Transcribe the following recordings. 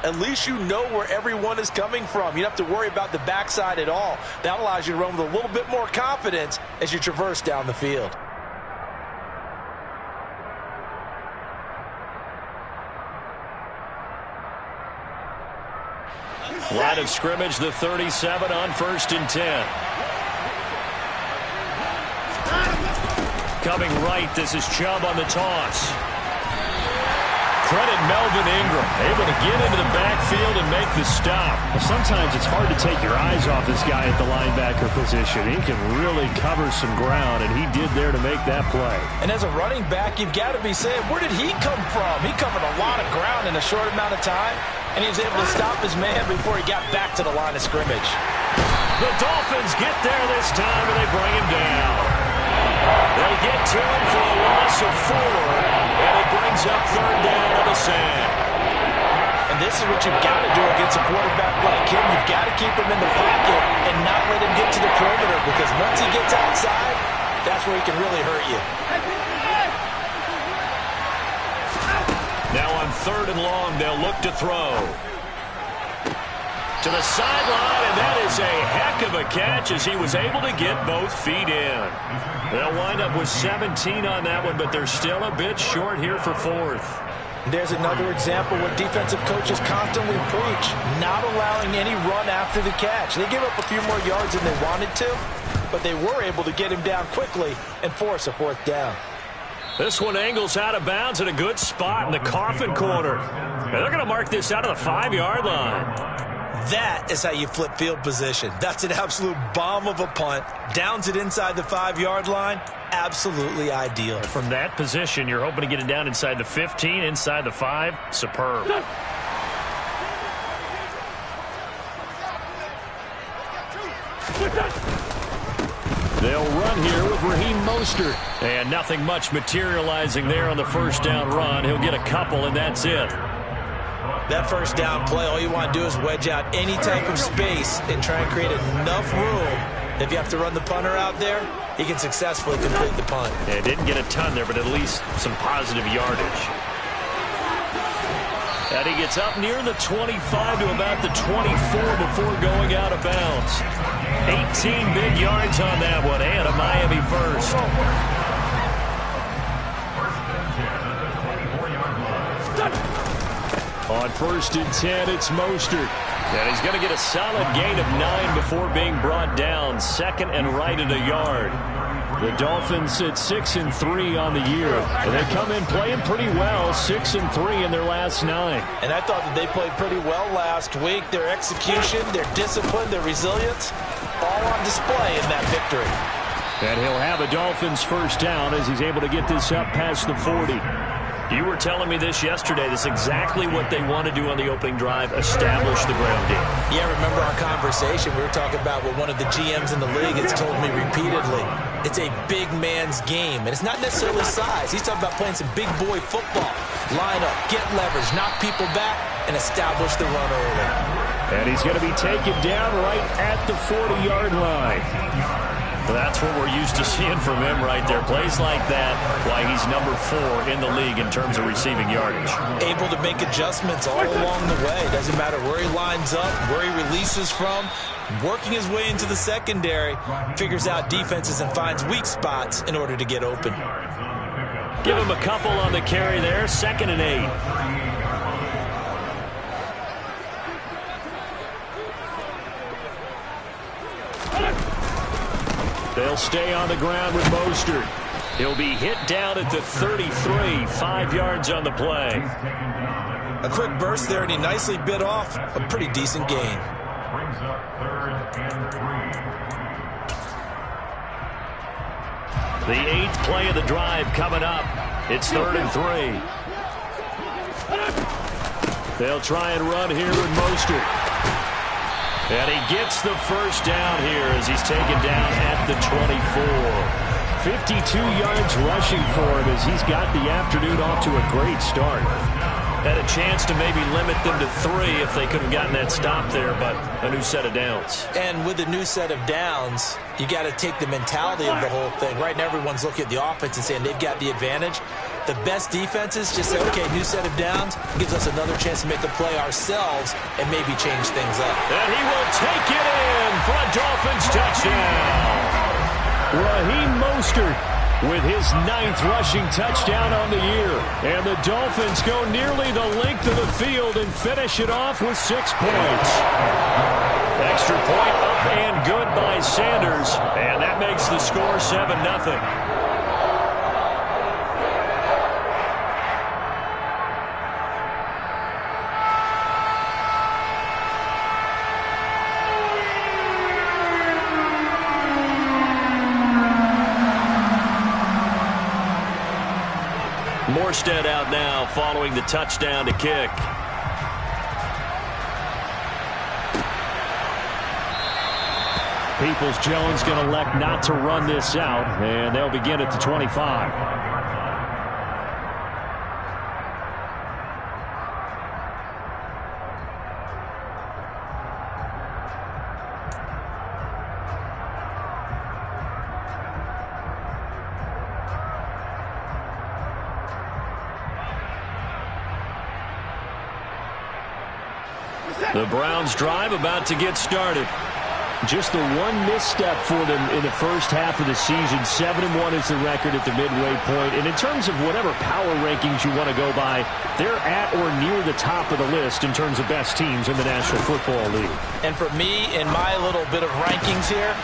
at least you know where everyone is coming from. You don't have to worry about the backside at all. That allows you to run with a little bit more confidence as you traverse down the field. Line of scrimmage, the 37 on 1st and 10. Coming right, this is Chubb on the toss. Credit Melvin Ingram, able to get into the backfield and make the stop. Well, sometimes it's hard to take your eyes off this guy at the linebacker position. He can really cover some ground, and he did there to make that play. And as a running back, you've got to be saying, where did he come from? He covered a lot of ground in a short amount of time, and he was able to stop his man before he got back to the line of scrimmage. The Dolphins get there this time, and they bring him down. They get to him for a loss of 4, and it brings up 3rd down on the sand. And this is what you've got to do against a quarterback like him. You've got to keep him in the pocket and not let him get to the perimeter, because once he gets outside, that's where he can really hurt you. Now on 3rd and long, they'll look to throw. To the sideline, and that is a heck of a catch as he was able to get both feet in. They'll wind up with 17 on that one, but they're still a bit short here for 4th. There's another example what defensive coaches constantly preach, not allowing any run after the catch. They gave up a few more yards than they wanted to, but they were able to get him down quickly and force a 4th down. This one angles out of bounds at a good spot in the coffin corner. And they're going to mark this out of the 5-yard line. That is how you flip field position. That's an absolute bomb of a punt. Downs it inside the 5-yard line. Absolutely ideal. From that position, you're hoping to get it down inside the 15, inside the 5. Superb. They'll run here with Raheem Mostert. And nothing much materializing there on the 1st down run. He'll get a couple, and that's it. That 1st down play, all you want to do is wedge out any type of space and try and create enough room. If you have to run the punter out there, he can successfully complete the punt. Yeah, didn't get a ton there, but at least some positive yardage. And he gets up near the 25 to about the 24 before going out of bounds. 18 big yards on that one, and a Miami first. On 1st and 10, it's Mostert. And he's going to get a solid gain of 9 before being brought down. 2nd and right at a yard. The Dolphins sit 6-3 on the year. And they come in playing pretty well, 6-3 in their last 9. And I thought that they played pretty well last week. Their execution, their discipline, their resilience, all on display in that victory. And he'll have a Dolphins 1st down as he's able to get this up past the 40. You were telling me this yesterday. This is exactly what they want to do on the opening drive, establish the ground game. Yeah, remember our conversation. We were talking about what one of the GMs in the league has told me repeatedly. It's a big man's game, and it's not necessarily size. He's talking about playing some big boy football. Line up, get leverage, knock people back, and establish the run early. And he's going to be taken down right at the 40-yard line. That's what we're used to seeing from him right there. Plays like that, why he's number 4 in the league in terms of receiving yardage. Able to make adjustments all along the way. Doesn't matter where he lines up, where he releases from. Working his way into the secondary, figures out defenses and finds weak spots in order to get open. Give him a couple on the carry there. 2nd and 8. They'll stay on the ground with Mostert. He'll be hit down at the 33, 5 yards on the play. A quick burst there, and he nicely bit off a pretty decent gain. Brings up 3rd and 3. The 8th play of the drive coming up. It's 3rd and 3. They'll try and run here with Mostert. And he gets the 1st down here as he's taken down at the 24. 52 yards rushing for him as he's got the afternoon off to a great start. Had a chance to maybe limit them to 3 if they could have gotten that stop there, but a new set of downs. And with a new set of downs, you got to take the mentality of the whole thing. Right now, everyone's looking at the offense and saying they've got the advantage. The best defenses just say, okay, new set of downs, gives us another chance to make the play ourselves and maybe change things up. And he will take it in for a Dolphins touchdown. Raheem Mostert with his 9th rushing touchdown on the year. And the Dolphins go nearly the length of the field and finish it off with 6 points. Extra point up and good by Sanders. And that makes the score 7-0. Morstead out now following the touchdown to kick. Peoples-Jones going to elect not to run this out, and they'll begin at the 25. The Browns drive about to get started. Just the one misstep for them in the first half of the season. 7-1 is the record at the midway point. And in terms of whatever power rankings you want to go by, they're at or near the top of the list in terms of best teams in the National Football League. And for me, in my little bit of rankings here,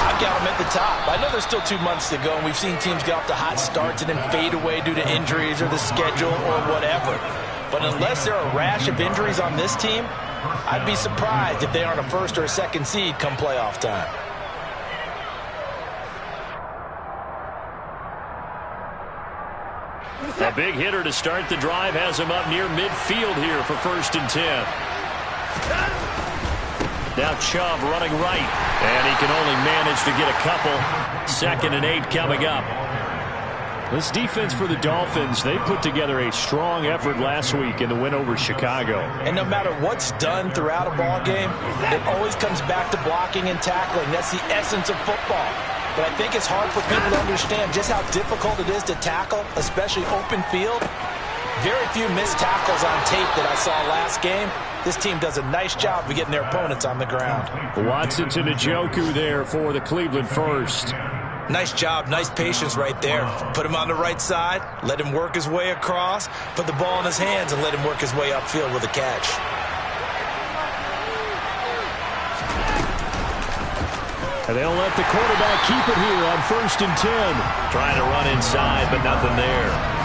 I've got them at the top. I know there's still 2 months to go, and we've seen teams get off to hot starts and then fade away due to injuries or the schedule or whatever. But unless there are a rash of injuries on this team, I'd be surprised if they aren't a first or a second seed come playoff time. A big hitter to start the drive has him up near midfield here for 1st and 10. Now Chubb running right, and he can only manage to get a couple. 2nd and 8 coming up. This defense for the Dolphins, they put together a strong effort last week in the win over Chicago. And no matter what's done throughout a ball game, it always comes back to blocking and tackling. That's the essence of football. But I think it's hard for people to understand just how difficult it is to tackle, especially open field. Very few missed tackles on tape that I saw last game. This team does a nice job of getting their opponents on the ground. Watson to Njoku there for the Cleveland first. Nice job, nice patience right there. Put him on the right side, let him work his way across, put the ball in his hands, and let him work his way upfield with a catch. And they'll let the quarterback keep it here on 1st and 10. Trying to run inside, but nothing there.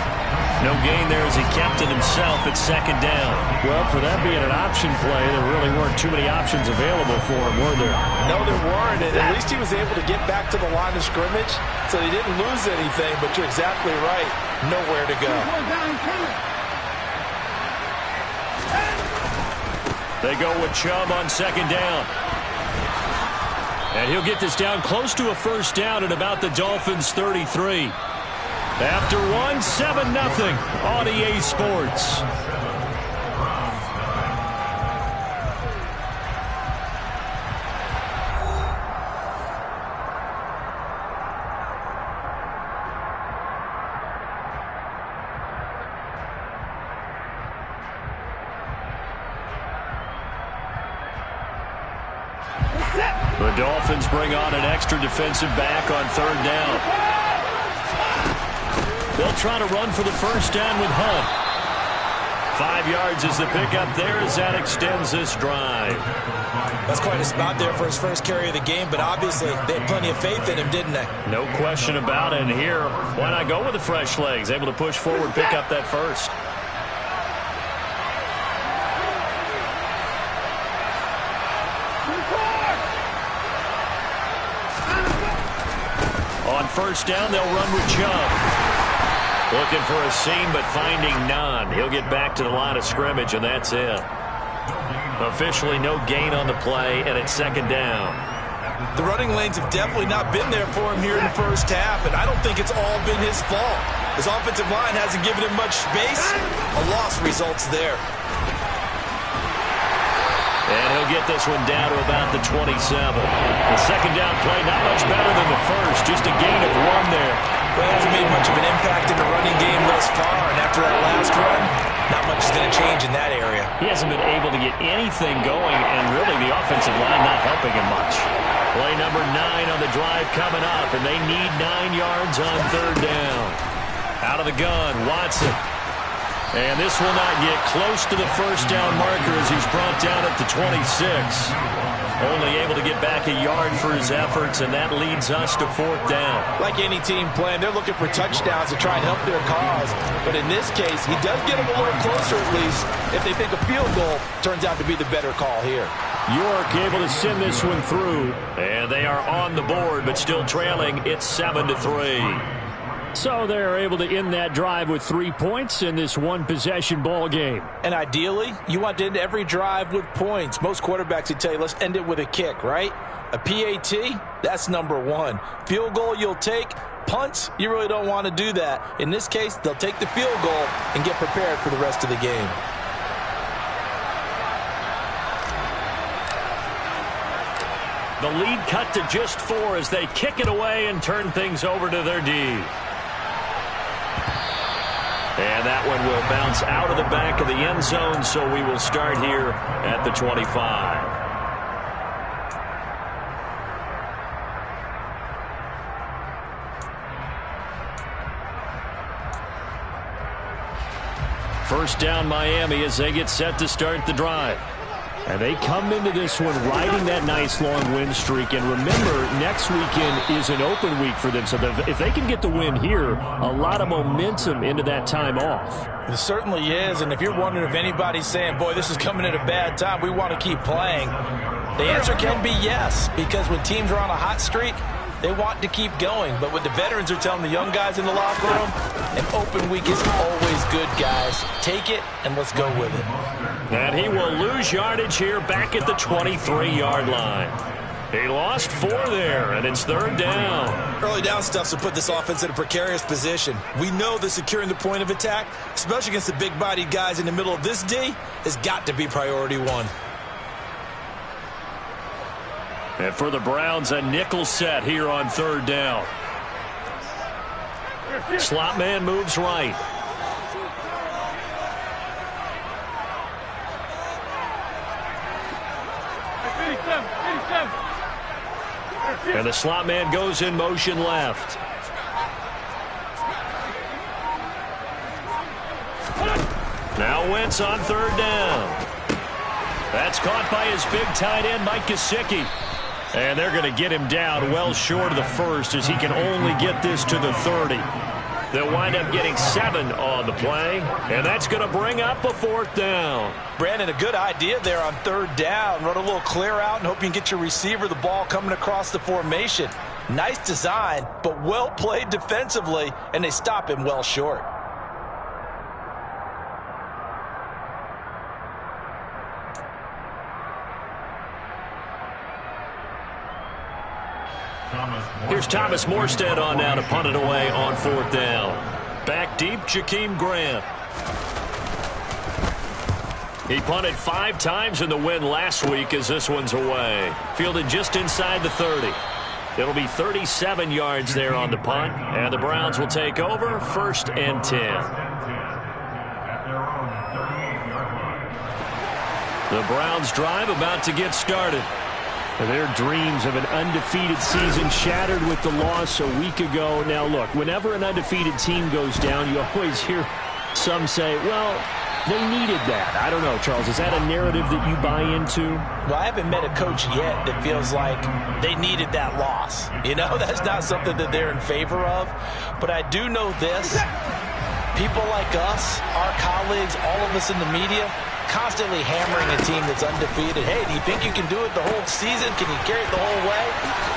No gain there as he kept it himself at 2nd down. Well, for that being an option play, there really weren't too many options available for him, were there? No, there weren't, and at least he was able to get back to the line of scrimmage, so he didn't lose anything, but you're exactly right. Nowhere to go. They go with Chubb on 2nd down. And he'll get this down close to a 1st down at about the Dolphins' 33. After 1, 7-0 on EA Sports. The Dolphins bring on an extra defensive back on 3rd down. They'll try to run for the 1st down with Hunt. 5 yards is the pickup there as that extends this drive. That's quite a spot there for his first carry of the game, but obviously they had plenty of faith in him, didn't they? No question about it. And here, why not go with the fresh legs? Able to push forward, pick up that first. On 1st down, they'll run with Chubb. Looking for a seam, but finding none. He'll get back to the line of scrimmage, and that's it. Officially no gain on the play, and it's 2nd down. The running lanes have definitely not been there for him here in the first half, and I don't think it's all been his fault. His offensive line hasn't given him much space. A loss results there. And he'll get this one down to about the 27. The 2nd down play, not much better than the first. Just a gain of 1 there. Well, he hasn't made much of an impact in the running game thus far, and after that last run, not much is going to change in that area. He hasn't been able to get anything going, and really the offensive line not helping him much. Play number 9 on the drive coming up, and they need 9 yards on third down. Out of the gun, Watson. And this will not get close to the first down marker as he's brought down at the 26. Only able to get back a yard for his efforts, and that leads us to fourth down. Like any team playing, they're looking for touchdowns to try and help their cause. But in this case, he does get them a little closer at least if they think a field goal turns out to be the better call here. York able to send this one through. And they are on the board, but still trailing. It's 7-3. So they're able to end that drive with 3 points in this one-possession ball game. And ideally, you want to end every drive with points. Most quarterbacks would tell you, let's end it with a kick, right? A PAT, that's number 1. Field goal you'll take. Punts, you really don't want to do that. In this case, they'll take the field goal and get prepared for the rest of the game. The lead cut to just 4 as they kick it away and turn things over to their D. And that one will bounce out of the back of the end zone, so we will start here at the 25. First down Miami as they get set to start the drive. And they come into this one riding that nice long win streak. And remember, next weekend is an open week for them. So if they can get the win here, a lot of momentum into that time off. It certainly is. And if you're wondering if anybody's saying, boy, this is coming at a bad time, we want to keep playing, the answer can be yes. Because when teams are on a hot streak, they want to keep going. But what the veterans are telling the young guys in the locker room, an open week is always good, guys. Take it and let's go with it. And he will lose yardage here back at the 23-yard line. He lost 4 there, and it's third down. Early down stuff will put this offense in a precarious position. We know that securing the point of attack, especially against the big-bodied guys in the middle of this D, has got to be priority 1. And for the Browns, a nickel set here on third down. Slot man moves right. And the slot man goes in motion left. Now Wentz on third down. That's caught by his big tight end, Mike Gesicki. And they're going to get him down well short of the first as he can only get this to the 30. They'll wind up getting 7 on the play, and that's going to bring up a fourth down. Brandon, a good idea there on third down. Run a little clear out and hope you can get your receiver the ball coming across the formation. Nice design, but well played defensively, and they stop him well short. Here's Thomas Morstead on now to punt it away on fourth down. Back deep, Jakeem Grant. He punted 5 times in the win last week as this one's away. Fielded just inside the 30. It'll be 37 yards there on the punt, and the Browns will take over first and 10. The Browns drive about to get started. Their dreams of an undefeated season shattered with the loss a week ago. Now, look, whenever an undefeated team goes down, you always hear some say, well, they needed that. I don't know, Charles. Is that a narrative that you buy into? Well, I haven't met a coach yet that feels like they needed that loss. You know, that's not something that they're in favor of. But I do know this. People like us, our colleagues, all of us in the media, constantly hammering a team that's undefeated. Hey, do you think you can do it the whole season? Can you carry it the whole way?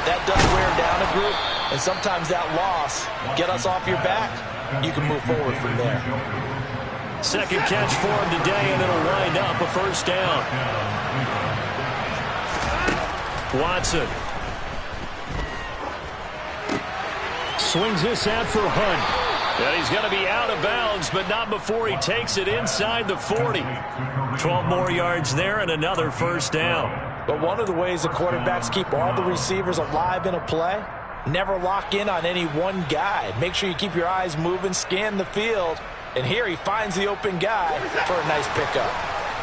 That does wear down a group, and sometimes that loss, get us off your back, you can move forward from there. Second catch for him today, and it'll wind up a first down. Watson. Swings this out for Hunt. And he's going to be out of bounds, but not before he takes it inside the 40. 12 more yards there and another first down. But one of the ways the quarterbacks keep all the receivers alive in a play Never lock in on any one guy. Make sure you keep your eyes moving, scan the field. And here he finds the open guy for a nice pickup.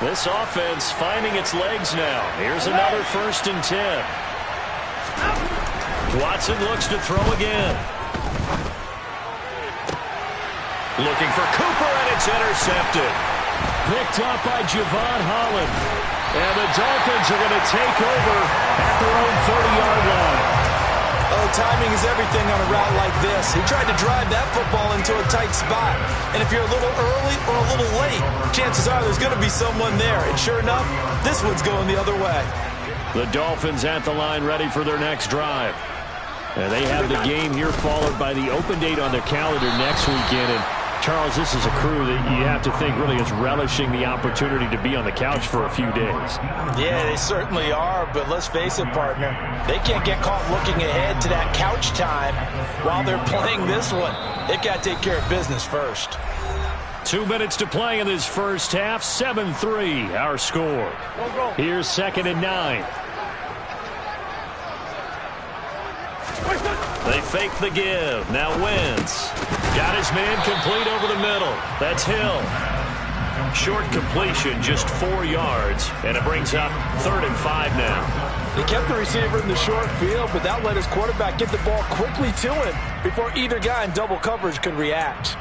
This offense finding its legs now. Here's another 1st and 10. Watson looks to throw again. Looking for Cooper, and it's intercepted. Picked up by Javon Holland. And the Dolphins are going to take over at their own 30-yard line. Oh, timing is everything on a route like this. He tried to drive that football into a tight spot. And if you're a little early or a little late, chances are there's going to be someone there. And sure enough, this one's going the other way. The Dolphins at the line ready for their next drive. And they have the game here followed by the open date on their calendar next weekend. And Charles, this is a crew that you have to think really is relishing the opportunity to be on the couch for a few days. Yeah, they certainly are, but let's face it, partner. They can't get caught looking ahead to that couch time while they're playing this one. They've got to take care of business first. 2 minutes to play in this first half. 7-3, our score. Here's 2nd and 9. They fake the give. Now Wentz. Got his man complete over the middle. That's Hill. Short completion, just 4 yards. And it brings up 3rd and 5 now. He kept the receiver in the short field, but that let his quarterback get the ball quickly to him before either guy in double coverage could react.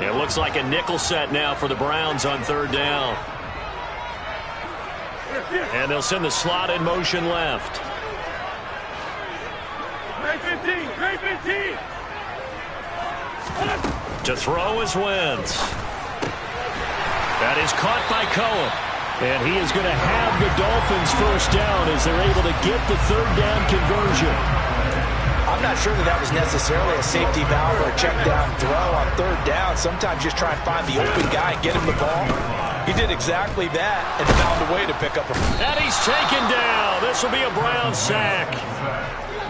It looks like a nickel set now for the Browns on 3rd down. And they'll send the slot in motion left. To throw is Wentz. That is caught by Cohen. And he is going to have the Dolphins 1st down as they're able to get the 3rd down conversion. I'm not sure that was necessarily a safety valve or a check down throw on 3rd down. Sometimes just try and find the open guy and get him the ball. He did exactly that and found a way to pick up a... And he's taken down. This will be a Brown sack.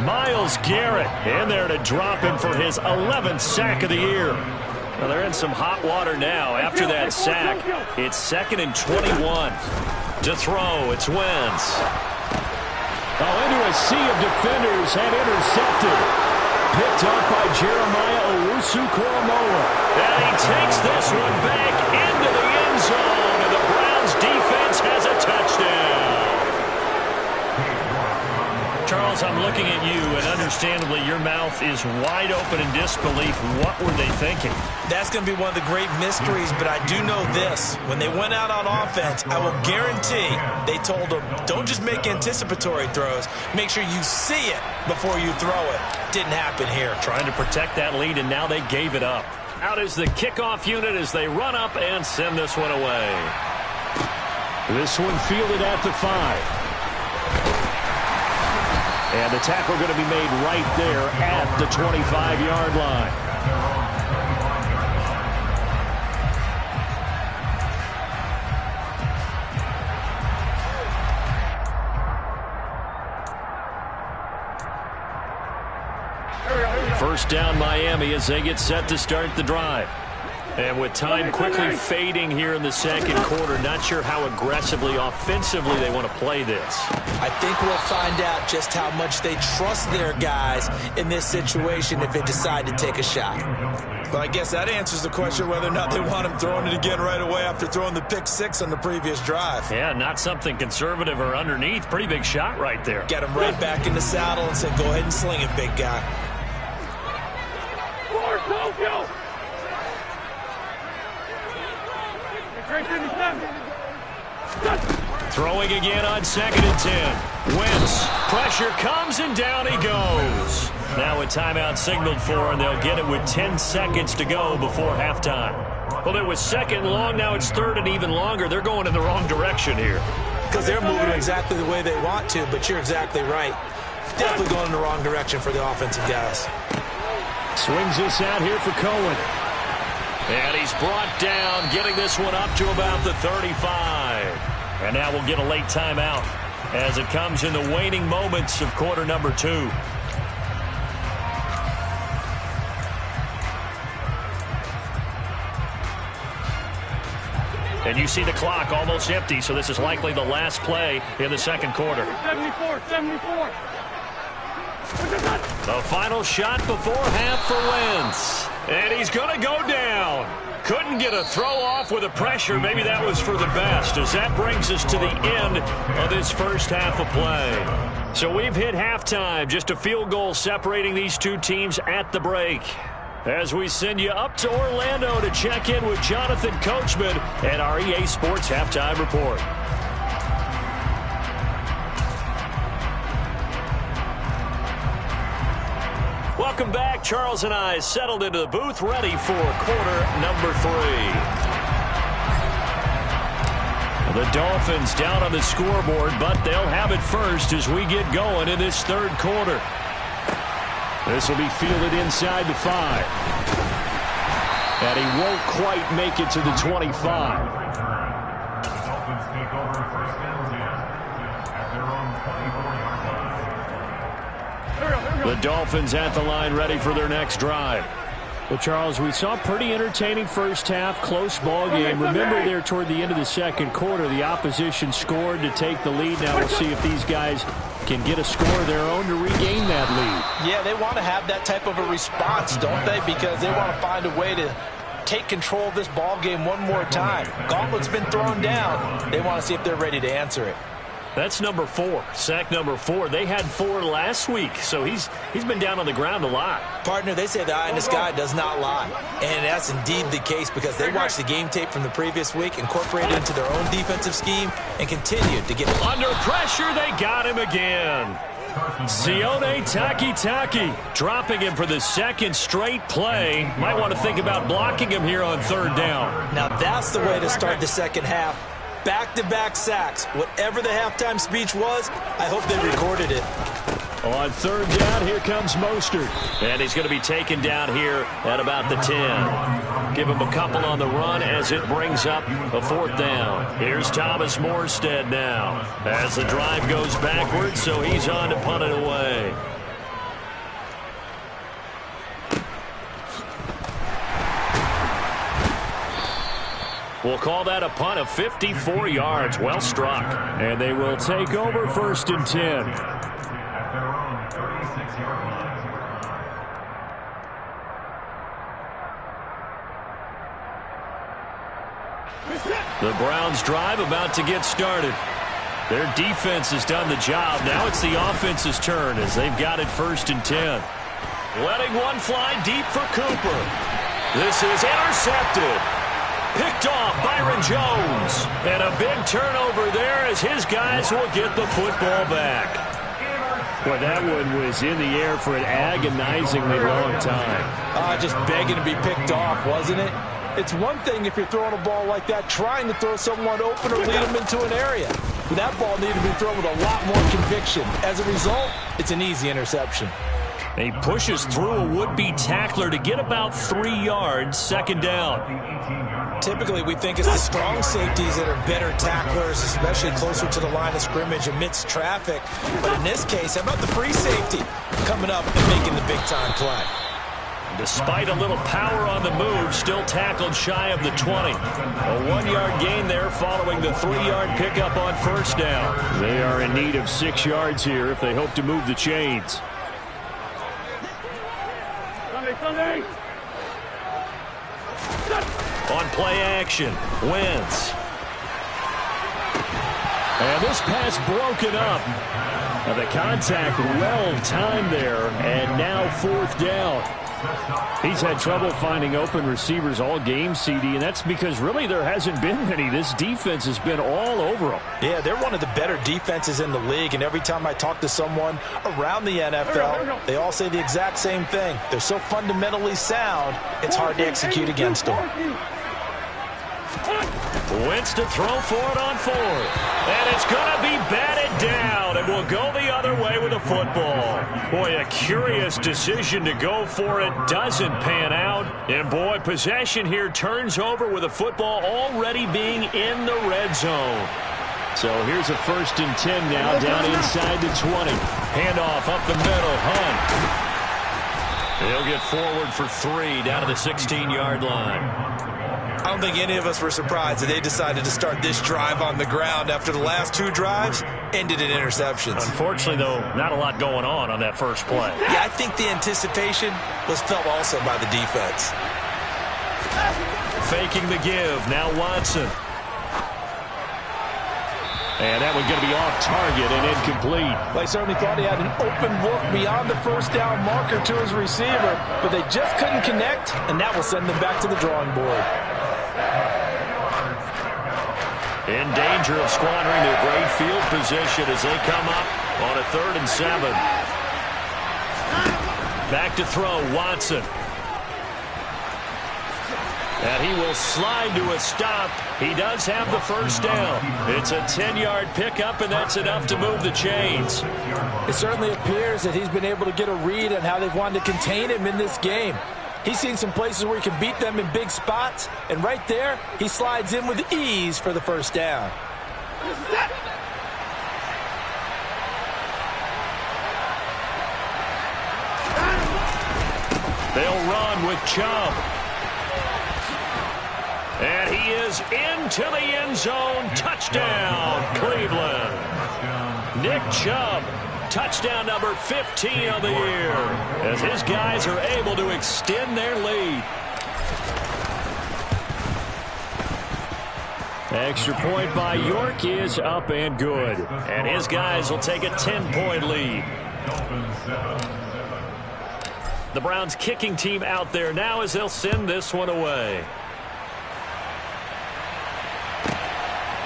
Myles Garrett in there to drop him for his 11th sack of the year. Well, they're in some hot water now after that sack. It's 2nd and 21. To throw, it's Wentz. Oh, into a sea of defenders and intercepted. Picked up by Jeremiah Owusu-Koramoah. And he takes this one back into the end zone, and the Browns defense has a touchdown. Charles, I'm looking at you, and understandably your mouth is wide open in disbelief. What were they thinking? That's going to be one of the great mysteries, but I do know this. When they went out on offense, I will guarantee they told them, don't just make anticipatory throws. Make sure you see it before you throw it. Didn't happen here. Trying to protect that lead, and now they gave it up. Out is the kickoff unit as they run up and send this one away. This one fielded at the 5. And the tackle going to be made right there at the 25-yard line. First down Miami as they get set to start the drive. And with time quickly fading here in the 2nd quarter, not sure how aggressively, offensively they want to play this. I think we'll find out just how much they trust their guys in this situation if they decide to take a shot. But I guess that answers the question whether or not they want him throwing it again right away after throwing the pick 6 on the previous drive. Yeah, not something conservative or underneath. Pretty big shot right there. Get him right back in the saddle and said, go ahead and sling it, big guy. Go! Throwing again on 2nd and 10. Wentz. Pressure comes and down he goes. Now a timeout signaled for, and they'll get it with 10 seconds to go before halftime. Well, it was 2nd and long. Now it's 3rd and even longer. They're going in the wrong direction here. Because they're moving exactly the way they want to, but you're exactly right. Definitely going in the wrong direction for the offensive guys. Swings this out here for Cohen. And he's brought down, getting this one up to about the 35. And now we'll get a late timeout as it comes in the waning moments of quarter number 2. And you see the clock almost empty, so this is likely the last play in the second quarter. 74. The final shot before half for Wentz. And he's going to go down. Couldn't get a throw off with the pressure. Maybe that was for the best, as that brings us to the end of this first half of play. So we've hit halftime. Just a field goal separating these two teams at the break. As we send you up to Orlando to check in with Jonathan Coachman at our EA Sports Halftime Report. Welcome back. Charles and I settled into the booth, ready for quarter number 3. The Dolphins down on the scoreboard, but they'll have it first as we get going in this third quarter. This will be fielded inside the 5. And he won't quite make it to the 25. The Dolphins take over first down at their own 24-yard line. The Dolphins at the line, ready for their next drive. Well, Charles, we saw a pretty entertaining first half, close ball game. Remember there toward the end of the second quarter, the opposition scored to take the lead. Now we'll see if these guys can get a score of their own to regain that lead. Yeah, they want to have that type of a response, don't they? Because they want to find a way to take control of this ball game one more time. Gauntlet's been thrown down. They want to see if they're ready to answer it. That's number 4, sack number 4. They had 4 last week, so he's been down on the ground a lot. Partner, they say the eye in the sky does not lie. And that's indeed the case because they watched the game tape from the previous week, incorporated it into their own defensive scheme, and continued to get it. Under pressure, they got him again. Sione Takitaki dropping him for the second straight play. Might want to think about blocking him here on third down. Now that's the way to start the second half. Back-to-back sacks. Whatever the halftime speech was, I hope they recorded it. On third down, here comes Mostert. And he's going to be taken down here at about the 10. Give him a couple on the run as it brings up a fourth down. Here's Thomas Morstead now as the drive goes backwards, so he's on to punt it away. We'll call that a punt of 54 yards. Well struck. And they will take over first and 10. At their own 36-yard line. The Browns drive about to get started. Their defense has done the job. Now it's the offense's turn as they've got it first and 10. Letting one fly deep for Cooper. This is intercepted. Picked off Byron Jones. And a big turnover there as his guys will get the football back. Well, that one was in the air for an agonizingly long time. Just begging to be picked off, wasn't it? It's one thing if you're throwing a ball like that, trying to throw someone open or lead them into an area. But that ball needed to be thrown with a lot more conviction. As a result, it's an easy interception. He pushes through a would-be tackler to get about 3 yards, second down. Typically, we think it's the strong safeties that are better tacklers, especially closer to the line of scrimmage amidst traffic. But in this case, how about the free safety coming up and making the big-time play? Despite a little power on the move, still tackled shy of the 20. A 1-yard gain there following the 3-yard pickup on first down. They are in need of 6 yards here if they hope to move the chains. Sunday. On play action, Wentz. And this pass broken up. And the contact well timed there, and now fourth down. He's had trouble finding open receivers all game, CD, and that's because really there hasn't been many. This defense has been all over them. Yeah, they're one of the better defenses in the league, and every time I talk to someone around the NFL, they all say the exact same thing. They're so fundamentally sound, it's hard to execute against them. Wentz to throw for it on fourth. And it's going to be batted down, and will go the other way with the football. Boy, a curious decision to go for it. Doesn't pan out. And, boy, possession here turns over with the football already being in the red zone. So here's a first and 10 now, down inside the 20. Handoff up the middle, Hunt. He'll get forward for 3 down to the 16-yard line. I don't think any of us were surprised that they decided to start this drive on the ground after the last 2 drives ended in interceptions. Unfortunately, though, not a lot going on that first play. Yeah, I think the anticipation was felt also by the defense. Faking the give. Now Watson. And that one going to be off target and incomplete. They certainly thought he had an open look beyond the first down marker to his receiver, but they just couldn't connect, and that will send them back to the drawing board. In danger of squandering their great field position as they come up on a 3rd and 7. Back to throw, Watson. And he will slide to a stop. He does have the first down. It's a 10-yard pickup, and that's enough to move the chains. It certainly appears that he's been able to get a read on how they've wanted to contain him in this game. He's seen some places where he can beat them in big spots, and right there, he slides in with ease for the first down. They'll run with Chubb. And he is into the end zone. Touchdown, Cleveland. Nick Chubb, touchdown number 15 of the year, as his guys are able to extend their lead. Extra point by York is up and good. And his guys will take a 10-point lead. The Browns kicking team out there now as they'll send this one away.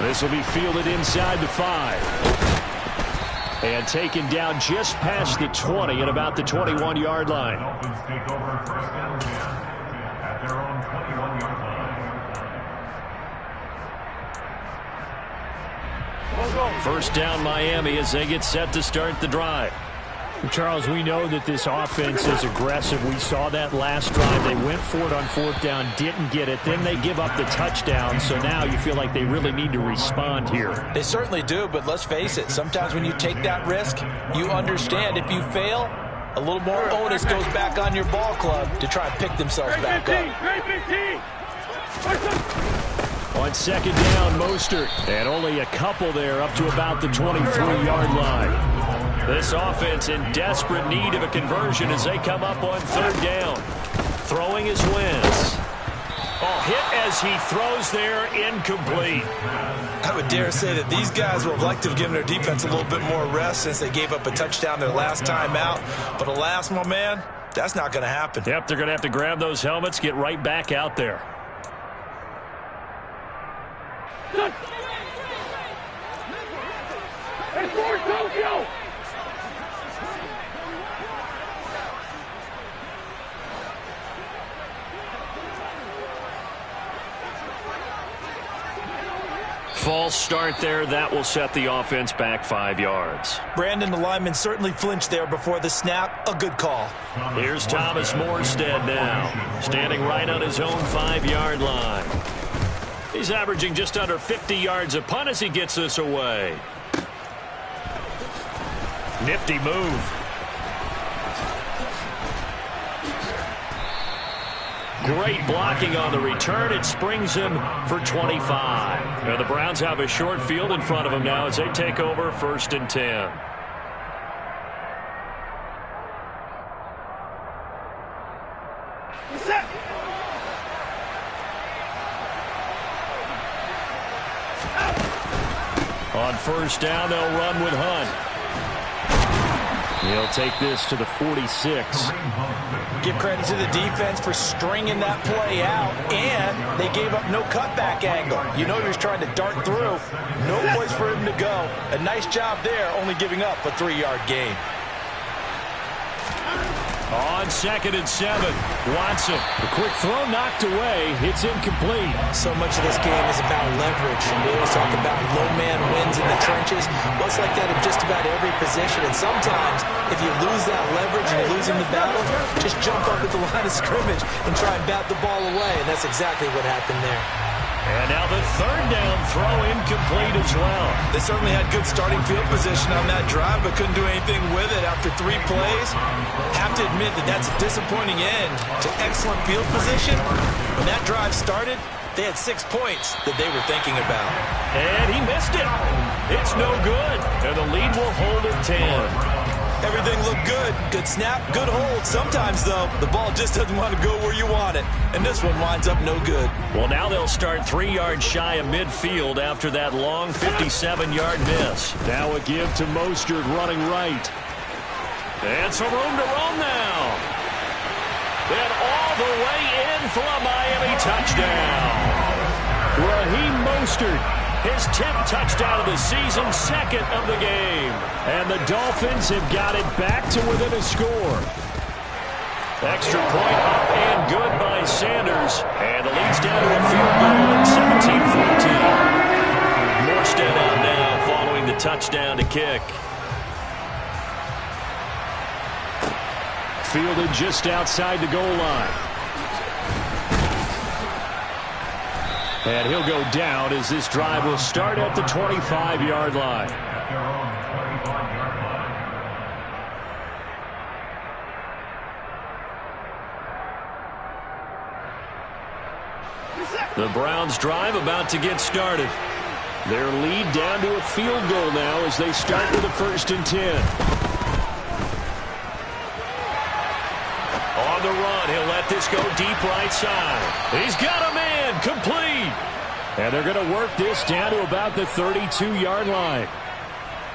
This will be fielded inside the 5. And taken down just past the 20 at about the 21-yard line. Dolphins take over 1st and 10 at their own 21-yard line. First down Miami as they get set to start the drive. Charles, we know that this offense is aggressive. We saw that last drive. They went for it on 4th down, didn't get it. Then they give up the touchdown. So now you feel like they really need to respond here. They certainly do, but let's face it. Sometimes when you take that risk, you understand if you fail, a little more onus goes back on your ball club to try and pick themselves back up. On 2nd down, Mostert. And only a couple there up to about the 23-yard line. This offense in desperate need of a conversion as they come up on 3rd down. Throwing is Wentz. Oh, hit as he throws there, incomplete. I would dare say that these guys would have liked to have given their defense a little bit more rest since they gave up a touchdown their last time out. But alas, my man, that's not going to happen. Yep, they're going to have to grab those helmets, get right back out there. False start there. That will set the offense back 5 yards. Brandon, the lineman certainly flinched there before the snap. A good call. Here's Thomas Morstead now, standing right on his own 5-yard line. He's averaging just under 50 yards a punt as he gets this away. Nifty move. Great blocking on the return. It springs him for 25. Now the Browns have a short field in front of them now as they take over 1st and 10. On 1st down, they'll run with Hunt. He'll take this to the 46. Give credit to the defense for stringing that play out, and they gave up no cutback angle. You know he was trying to dart through. No place for him to go. A nice job there, only giving up a 3-yard gain. On 2nd and 7, Watson. The quick throw knocked away. It's incomplete. So much of this game is about leverage. We always talk about low man wins in the trenches. Well, it's like that in just about every position. And sometimes, if you lose that leverage and you're losing the battle, just jump up at the line of scrimmage and try and bat the ball away. And that's exactly what happened there. And now the 3rd down throw incomplete as well. They certainly had good starting field position on that drive, but couldn't do anything with it after 3 plays. Have to admit that that's a disappointing end to excellent field position. When that drive started, They had 6 points that they were thinking about. And he missed it. It's no good. And the lead will hold at 10. Everything looked good. Good snap, good hold. Sometimes, though, the ball just doesn't want to go where you want it. And this one winds up no good. Well, now they'll start 3 yards shy of midfield after that long 57-yard miss. Now a give to Mostert running right. And some room to roam now. And all the way in for a Miami touchdown. Raheem Mostert, his 10th touchdown of the season, 2nd of the game. And the Dolphins have got it back to within a score. Extra point up and good by Sanders. And the lead's down to a field goal at 17-14. Morstead out now following the touchdown to kick. Fielded just outside the goal line. And he'll go down as this drive will start at the 25-yard line. The Browns drive about to get started. Their lead down to a field goal now as they start with a 1st and 10. On the run, he'll let this go deep right side. He's got a man, complete. And they're going to work this down to about the 32-yard line.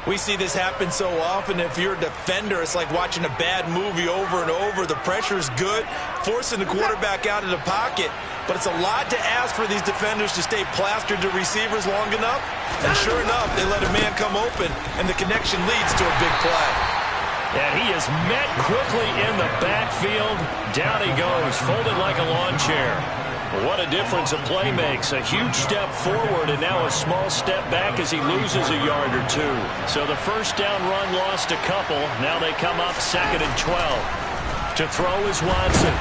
We see this happen so often. If you're a defender, it's like watching a bad movie over and over. The pressure's good, forcing the quarterback out of the pocket. But it's a lot to ask for these defenders to stay plastered to receivers long enough. And sure enough, they let a man come open, and the connection leads to a big play. And he is met quickly in the backfield. Down he goes, folded like a lawn chair. What a difference a play makes. A huge step forward and now a small step back as he loses a yard or 2. So the first down run lost a couple. Now they come up 2nd and 12. To throw is Watson.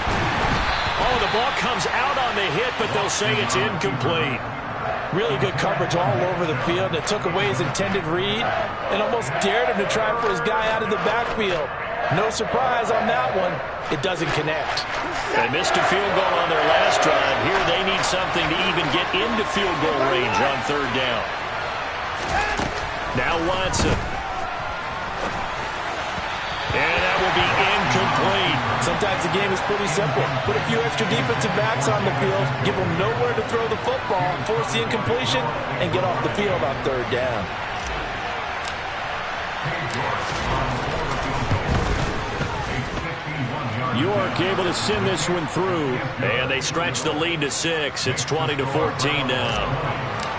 Oh, the ball comes out on the hit, but they'll say it's incomplete. Really good coverage all over the field. It took away his intended read and almost dared him to try for his guy out of the backfield. No surprise on that one. It doesn't connect. They missed a field goal on their last drive. Here they need something to even get into field goal range on 3rd down. Now Watson. And that will be incomplete. Sometimes the game is pretty simple. Put a few extra defensive backs on the field, give them nowhere to throw the football, force the incompletion, and get off the field on 3rd down. York able to send this one through. And they stretch the lead to 6. It's 20-14 now.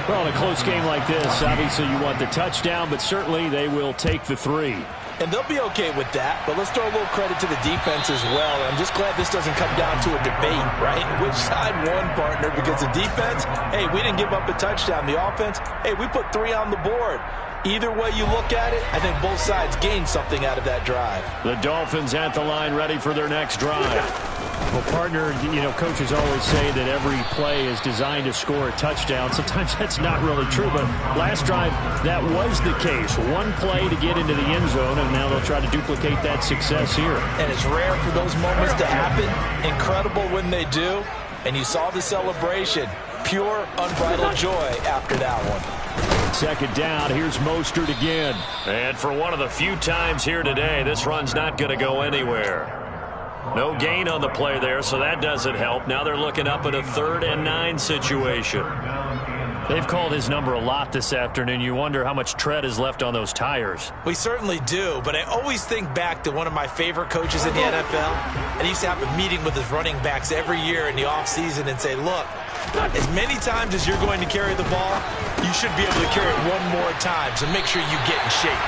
Well, in a close game like this, obviously you want the touchdown, but certainly they will take the 3. And they'll be okay with that, but let's throw a little credit to the defense as well. I'm just glad this doesn't come down to a debate, right? Which side won, partner? Because the defense, hey, we didn't give up a touchdown. The offense, hey, we put 3 on the board. Either way you look at it, I think both sides gained something out of that drive. The Dolphins at the line ready for their next drive. Well, partner, you know, coaches always say that every play is designed to score a touchdown. Sometimes that's not really true, but last drive, that was the case. One play to get into the end zone, and now they'll try to duplicate that success here. And it's rare for those moments to happen. Incredible when they do. And you saw the celebration. Pure, unbridled joy after that one. 2nd down, here's Mostert again. And for one of the few times here today, this run's not going to go anywhere. No gain on the play there, so that doesn't help. Now they're looking up at a 3rd and 9 situation. They've called his number a lot this afternoon. You wonder how much tread is left on those tires. We certainly do, but I always think back to one of my favorite coaches in the NFL. And he used to have a meeting with his running backs every year in the offseason and say, look, as many times as you're going to carry the ball, you should be able to carry it one more time, so make sure you get in shape.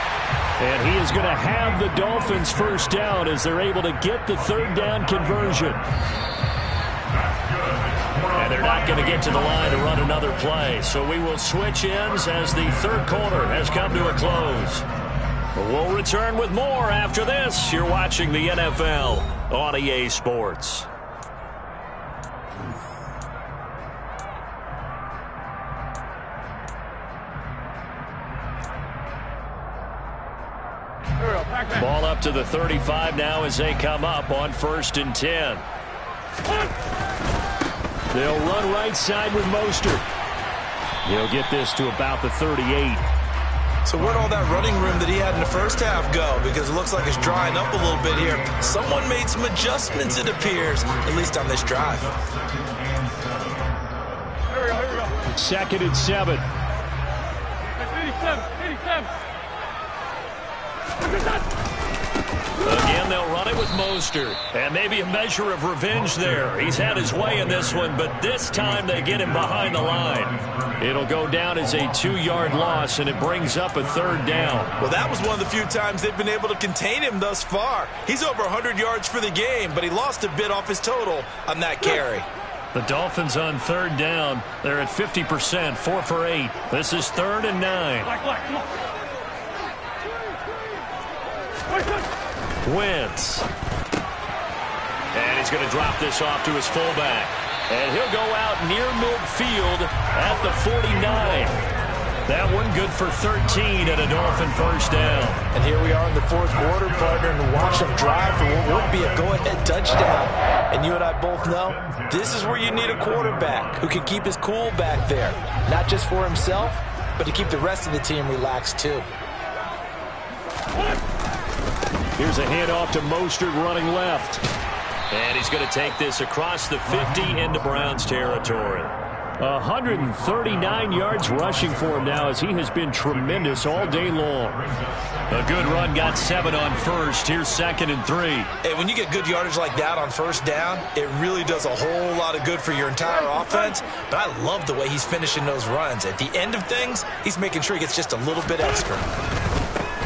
And he is going to have the Dolphins first down as they're able to get the 3rd down conversion. And they're not going to get to the line to run another play. So we will switch ends as the 3rd quarter has come to a close. We'll return with more after this. You're watching the NFL on EA Sports. Ball up to the 35 now as they come up on 1st and 10. They'll run right side with Mostert. He'll get this to about the 38. So where'd all that running room that he had in the first half go? Because it looks like it's drying up a little bit here. Someone made some adjustments, it appears, at least on this drive. Here we go. 2nd and 7. 87. Again, they'll run it with Mostert. And maybe a measure of revenge there. He's had his way in this one, but this time they get him behind the line. It'll go down as a 2-yard loss, and it brings up a 3rd down. Well, that was one of the few times they've been able to contain him thus far. He's over 100 yards for the game, but he lost a bit off his total on that carry. The Dolphins on 3rd down. They're at 50%, 4 for 8. This is 3rd and 9. Come on. Wentz. And he's going to drop this off to his fullback. And he'll go out near midfield at the 49. That one good for 13 and a Dolphin 1st down. And here we are in the 4th quarter, partner, and watch them drive for what would be a go-ahead touchdown. And you and I both know this is where you need a quarterback who can keep his cool back there. Not just for himself, but to keep the rest of the team relaxed too. Here's a handoff to Mostert running left. And he's going to take this across the 50 into Browns territory. 139 yards rushing for him now as he has been tremendous all day long. A good run got 7 on 1st. Here's 2nd and 3. Hey, when you get good yardage like that on 1st down, it really does a whole lot of good for your entire offense. But I love the way he's finishing those runs. At the end of things, he's making sure he gets just a little bit extra.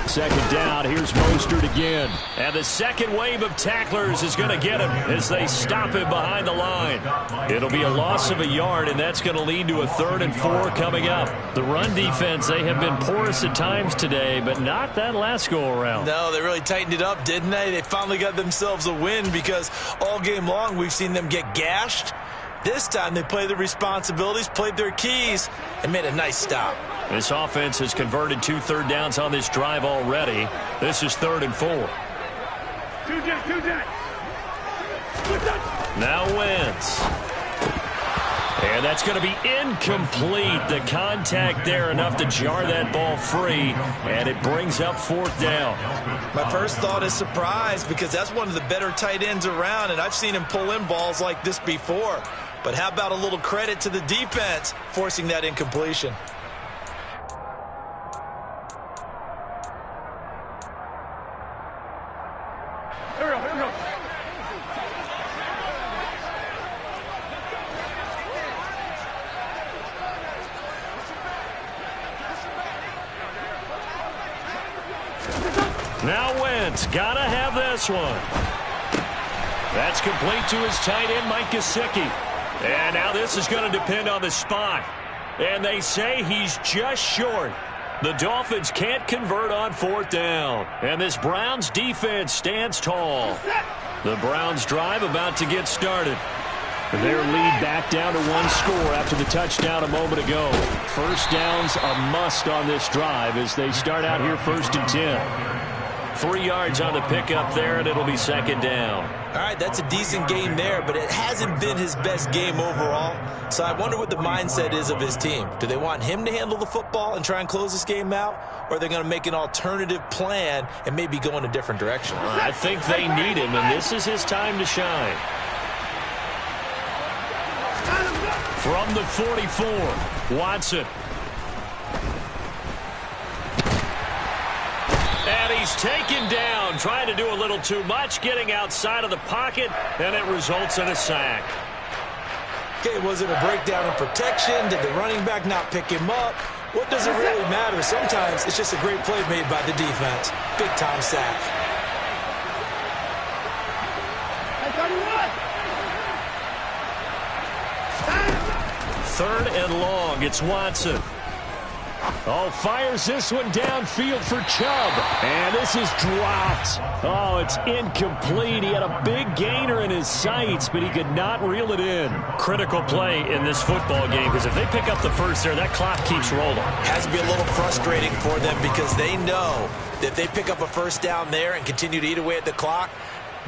2nd down, here's Mostert again. And the second wave of tacklers is going to get him as they stop him behind the line. It'll be a loss of a yard, and that's going to lead to a 3rd and 4 coming up. The run defense, they have been porous at times today, but not that last go-around. No, they really tightened it up, didn't they? They finally got themselves a win because all game long we've seen them get gashed. This time they played their responsibilities, played their keys, and made a nice stop. This offense has converted 2 third downs on this drive already. This is 3rd and 4. Two jet. Now Wentz. And that's going to be incomplete. The contact there enough to jar that ball free, and it brings up 4th down. My first thought is surprise because that's one of the better tight ends around, and I've seen him pull in balls like this before. But how about a little credit to the defense forcing that incompletion? Here we go. Now Wentz, gotta have this one. That's complete to his tight end, Mike Gesicki. And now this is going to depend on the spot. And they say he's just short. The Dolphins can't convert on 4th down. And this Browns defense stands tall. The Browns drive about to get started. Their lead back down to 1 score after the touchdown a moment ago. 1st down's a must on this drive as they start out here 1st and 10. 3 yards on the pickup there, and it'll be 2nd down. All right, that's a decent game there, but it hasn't been his best game overall. So I wonder what the mindset is of his team. Do they want him to handle the football and try and close this game out? Or are they going to make an alternative plan and maybe go in a different direction? I think they need him, and this is his time to shine. From the 44, Watson. And he's taken down, trying to do a little too much, getting outside of the pocket, and it results in a sack. Okay, was it a breakdown in protection? Did the running back not pick him up? What does it really matter? Sometimes it's just a great play made by the defense. Big-time sack. Third and long, it's Watson. Oh, fires this one downfield for Chubb. And this is dropped. Oh, it's incomplete. He had a big gainer in his sights, but he could not reel it in. Critical play in this football game, because if they pick up the first there, that clock keeps rolling. Has to be a little frustrating for them because they know that if they pick up a 1st down there and continue to eat away at the clock,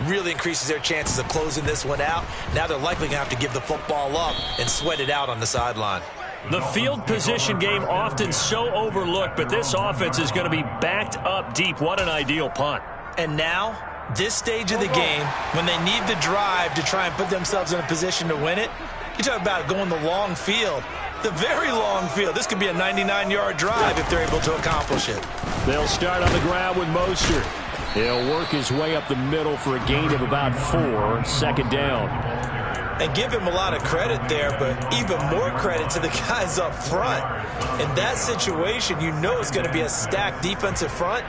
really increases their chances of closing this one out. Now they're likely going to have to give the football up and sweat it out on the sideline. The field position game often so overlooked, but this offense is going to be backed up deep. What an ideal punt. And now, this stage of the game, when they need the drive to try and put themselves in a position to win it, you talk about going the long field, the very long field. This could be a 99-yard drive if they're able to accomplish it. They'll start on the ground with Mostert. He'll work his way up the middle for a gain of about 4, second down. And give him a lot of credit there, but even more credit to the guys up front. In that situation, you know it's going to be a stacked defensive front.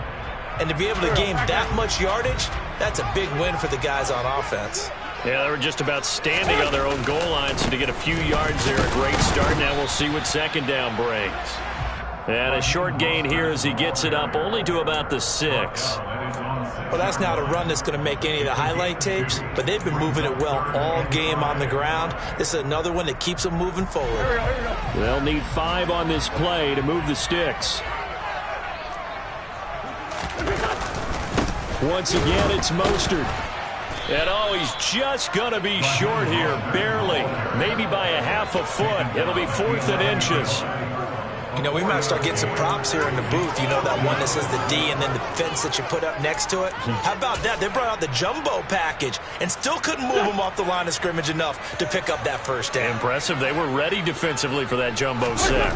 And to be able to gain that much yardage, that's a big win for the guys on offense. Yeah, they were just about standing on their own goal line, so to get a few yards there, a great start. Now we'll see what second down brings. And a short gain here as he gets it up only to about the 6. Well, that's not a run that's going to make any of the highlight tapes, but they've been moving it well all game on the ground. This is another one that keeps them moving forward. They'll need 5 on this play to move the sticks. Once again, it's Mostert. And oh, he's just going to be short here, barely. Maybe by a half a foot. It'll be 4th and inches. You know, we might start getting some props here in the booth. You know, that one that says the D and then the fence that you put up next to it. How about that? They brought out the jumbo package and still couldn't move them off the line of scrimmage enough to pick up that first down. Impressive. They were ready defensively for that jumbo set.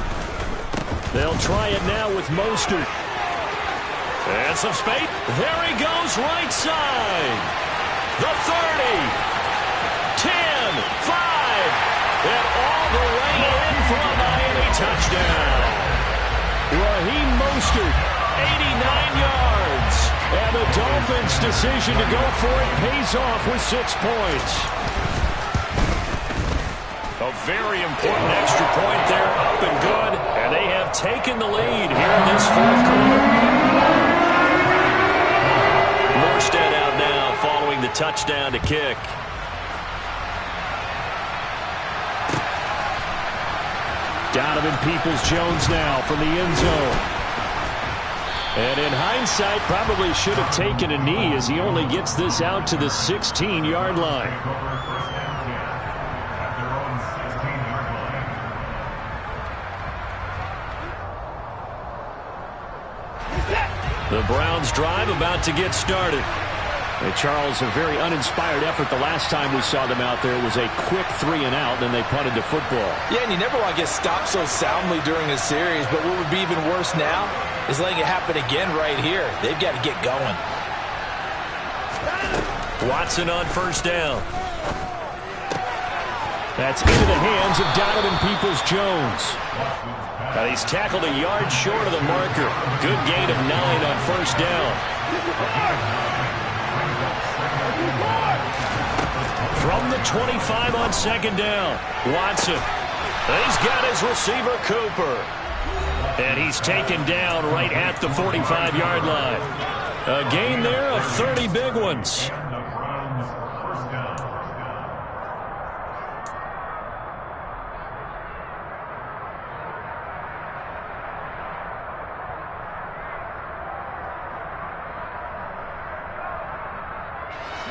They'll try it now with Mostert. And some space. There he goes, right side. The 30. 10, 5. And all the way in for a Miami touchdown. Raheem Mostert, 89 yards. And the Dolphins' decision to go for it pays off with 6 points. A very important extra point there, up and good. And they have taken the lead here in this 4th quarter. Morstead out now following the touchdown to kick. Donovan Peoples-Jones now from the end zone. And in hindsight, probably should have taken a knee as he only gets this out to the 16-yard line. The Browns drive about to get started. And Charles, a very uninspired effort the last time we saw them out there. It was a quick 3 and out, then they punted the football. Yeah, and you never want to get stopped so soundly during a series, but what would be even worse now is letting it happen again right here. They've got to get going. Watson on first down. That's into the hands of Donovan Peoples-Jones. Now he's tackled a yard short of the marker. Good gain of 9 on first down. From the 25 on second down, Watson. He's got his receiver, Cooper. And he's taken down right at the 45-yard line. A gain there of 30 big ones.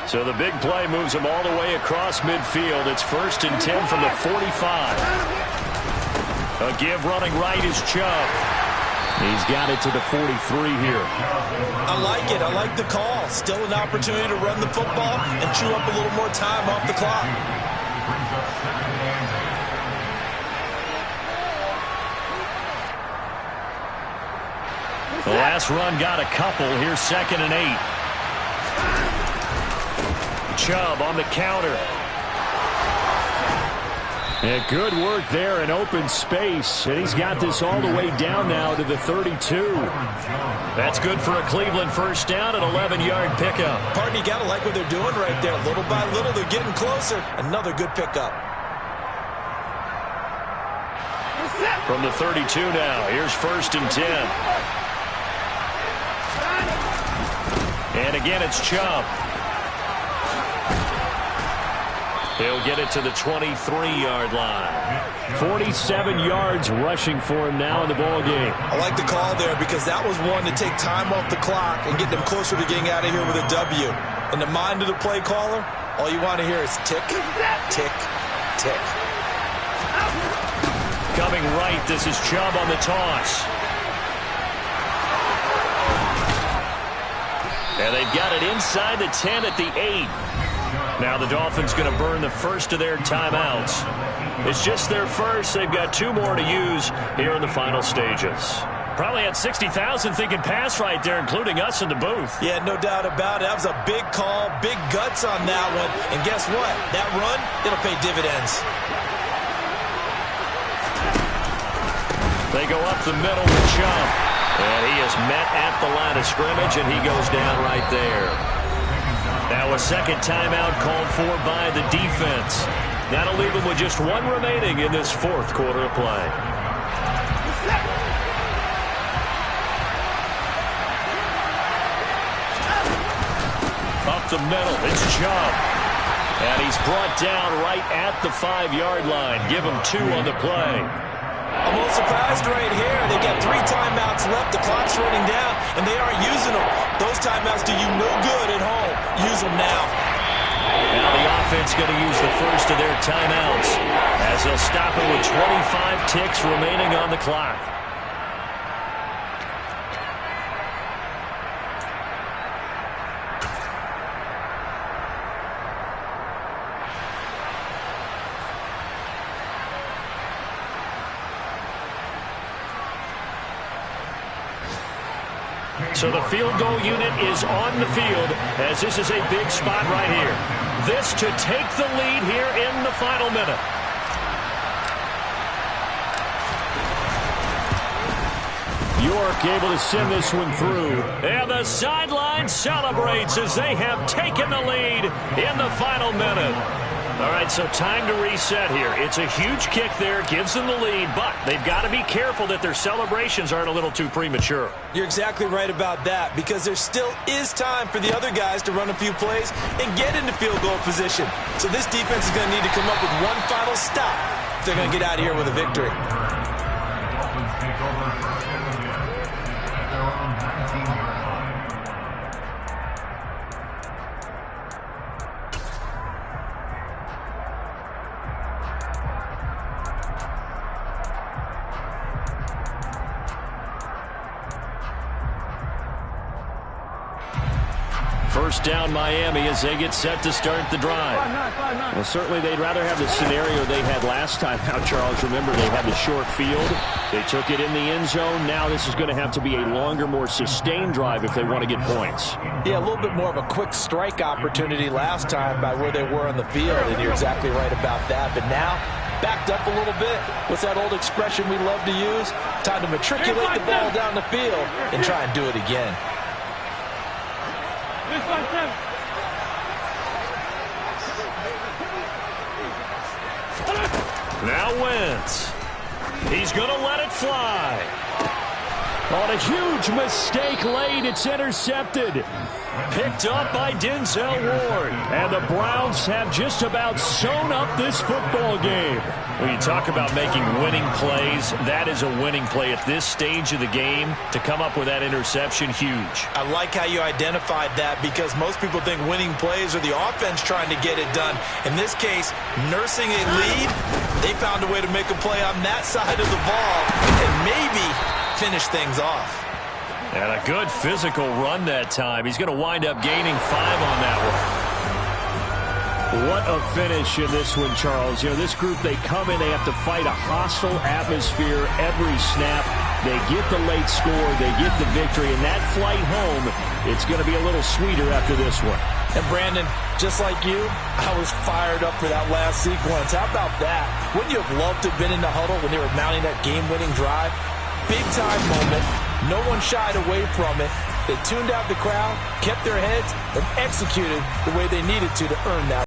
So the big play moves him all the way across midfield. It's 1st and 10 from the 45. A give running right is Chubb. He's got it to the 43 here. I like it. I like the call. Still an opportunity to run the football and chew up a little more time off the clock. The last run got a couple. Here's 2nd and 8. Chubb on the counter. And good work there in open space. And he's got this all the way down now to the 32. That's good for a Cleveland first down, an 11-yard pickup. Pardon, you got to like what they're doing right there. Little by little, they're getting closer. Another good pickup. From the 32 now, here's 1st and 10. And again, it's Chubb. He'll get it to the 23-yard line. 47 yards rushing for him now in the ball game. I like the call there because that was one to take time off the clock and get them closer to getting out of here with a W. In the mind of the play caller, all you want to hear is tick, tick, tick. Coming right, this is Chubb on the toss. And they've got it inside the 10 at the 8. Now the Dolphins going to burn the first of their timeouts. It's just their first. They've got 2 more to use here in the final stages. Probably had 60,000 thinking pass right there, including us in the booth. Yeah, no doubt about it. That was a big call, big guts on that one. And guess what? That run, it'll pay dividends. They go up the middle with Chubb. And he is met at the line of scrimmage, and he goes down right there. Now a second timeout called for by the defense. That'll leave them with just 1 remaining in this 4th quarter of play. Up the middle, it's Chubb. And he's brought down right at the 5-yard line. Give him 2 on the play. I'm a little surprised right here. They've got 3 timeouts left. The clock's running down, and they aren't using them. Those timeouts do you no good at home. Use them now. Now the offense going to use the first of their timeouts as they'll stop it with 25 ticks remaining on the clock. So the field goal unit is on the field as this is a big spot right here. This to take the lead here in the final minute. York able to send this one through. And the sideline celebrates as they have taken the lead in the final minute. All right, so time to reset here. It's a huge kick there, gives them the lead, but they've got to be careful that their celebrations aren't a little too premature. You're exactly right about that because there still is time for the other guys to run a few plays and get into field goal position. So this defense is going to need to come up with one final stop if they're going to get out of here with a victory. Dolphins take over first and 10 at their own 19-yard line. First down Miami as they get set to start the drive. Well, certainly they'd rather have the scenario they had last time out, Charles. Remember, they had the short field. They took it in the end zone. Now this is going to have to be a longer, more sustained drive if they want to get points. Yeah, a little bit more of a quick strike opportunity last time by where they were on the field, and you're exactly right about that. But now, backed up a little bit. What's that old expression we love to use? Time to matriculate the ball down the field and try and do it again. Now Wentz. He's going to let it fly. On a huge mistake late, it's intercepted. Picked up by Denzel Ward. And the Browns have just about sewn up this football game. When you talk about making winning plays, that is a winning play at this stage of the game. To come up with that interception, huge. I like how you identified that because most people think winning plays are the offense trying to get it done. In this case, nursing a lead, they found a way to make a play on that side of the ball and maybe finish things off. And a good physical run that time. He's going to wind up gaining 5 on that one. What a finish in this one, Charles. You know, this group, they come in, they have to fight a hostile atmosphere every snap. They get the late score, they get the victory, and that flight home, it's going to be a little sweeter after this one. And Brandon, just like you, I was fired up for that last sequence. How about that? Wouldn't you have loved to have been in the huddle when they were mounting that game-winning drive? Big-time moment. No one shied away from it. They tuned out the crowd, kept their heads, and executed the way they needed to earn that.